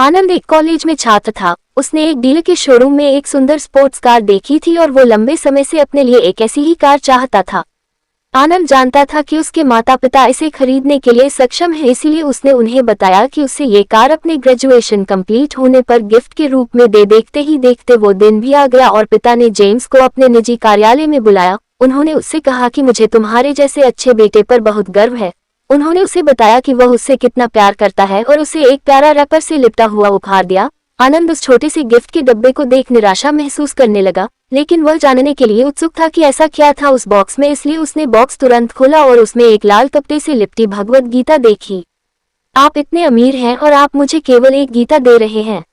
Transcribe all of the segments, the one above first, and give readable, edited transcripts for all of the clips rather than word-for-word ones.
आनंद एक कॉलेज में छात्र था। उसने एक डीलर के शोरूम में एक सुंदर स्पोर्ट्स कार देखी थी और वो लंबे समय से अपने लिए एक ऐसी ही कार चाहता था। आनंद जानता था कि उसके माता पिता इसे खरीदने के लिए सक्षम हैं, इसीलिए उसने उन्हें बताया कि उसे ये कार अपने ग्रेजुएशन कंप्लीट होने पर गिफ्ट के रूप में दे। देखते ही देखते वो दिन भी आ गया और पिता ने जेम्स को अपने निजी कार्यालय में बुलाया। उन्होंने उससे कहा कि मुझे तुम्हारे जैसे अच्छे बेटे पर बहुत गर्व है। उन्होंने उसे बताया कि वह उससे कितना प्यार करता है और उसे एक प्यारा रैपर से लिपटा हुआ उपहार दिया। आनंद उस छोटे से गिफ्ट के डब्बे को देख निराशा महसूस करने लगा, लेकिन वह जानने के लिए उत्सुक था कि ऐसा क्या था उस बॉक्स में, इसलिए उसने बॉक्स तुरंत खोला और उसमें एक लाल कपड़े से लिपटी भगवत गीता देखी। आप इतने अमीर हैं और आप मुझे केवल एक गीता दे रहे हैं।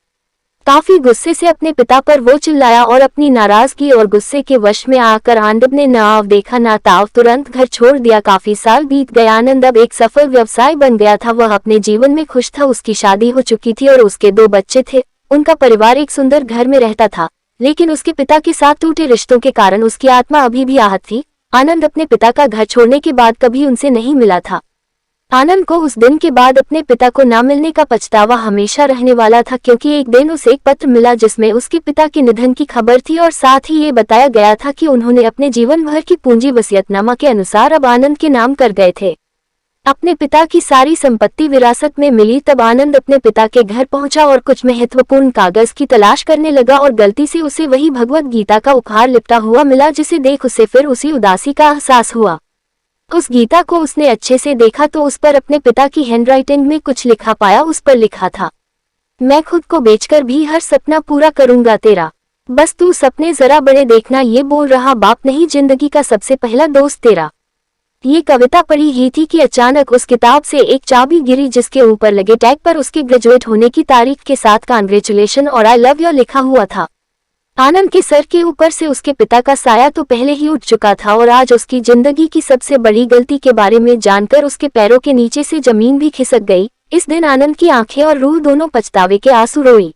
काफी गुस्से से अपने पिता पर वो चिल्लाया और अपनी नाराजगी और गुस्से के वश में आकर आनंद ने न आव देखा न ताव, तुरंत घर छोड़ दिया। काफी साल बीत गए। आनंद अब एक सफल व्यवसाय बन गया था। वह अपने जीवन में खुश था। उसकी शादी हो चुकी थी और उसके 2 बच्चे थे। उनका परिवार एक सुंदर घर में रहता था, लेकिन उसके पिता के साथ टूटे रिश्तों के कारण उसकी आत्मा अभी भी आहत थी। आनंद अपने पिता का घर छोड़ने के बाद कभी उनसे नहीं मिला था। आनंद को उस दिन के बाद अपने पिता को न मिलने का पछतावा हमेशा रहने वाला था, क्योंकि एक दिन उसे एक पत्र मिला जिसमें उसके पिता के निधन की खबर थी और साथ ही ये बताया गया था कि उन्होंने अपने जीवन भर की पूंजी वसीयतनामा के अनुसार अब आनंद के नाम कर गए थे। अपने पिता की सारी संपत्ति विरासत में मिली। तब आनंद अपने पिता के घर पहुंचा और कुछ महत्वपूर्ण कागज की तलाश करने लगा और गलती से उसे वही भगवत गीता का उपहार लिपटा हुआ मिला, जिसे देख उसे फिर उसी उदासी का एहसास हुआ। उस गीता को उसने अच्छे से देखा तो उस पर अपने पिता की हैंडराइटिंग में कुछ लिखा पाया। उस पर लिखा था, मैं खुद को बेचकर भी हर सपना पूरा करूंगा तेरा, बस तू सपने जरा बड़े देखना, ये बोल रहा बाप नहीं, जिंदगी का सबसे पहला दोस्त तेरा। ये कविता पढ़ी ही थी कि अचानक उस किताब से एक चाबी गिरी, जिसके ऊपर लगे टैग पर उसके ग्रेजुएट होने की तारीख के साथ कांग्रेचुलेशन और आई लव यू लिखा हुआ था। आनंद के सर के ऊपर से उसके पिता का साया तो पहले ही उठ चुका था और आज उसकी जिंदगी की सबसे बड़ी गलती के बारे में जानकर उसके पैरों के नीचे से जमीन भी खिसक गई। इस दिन आनंद की आंखें और रूह दोनों पछतावे के आंसू रोई।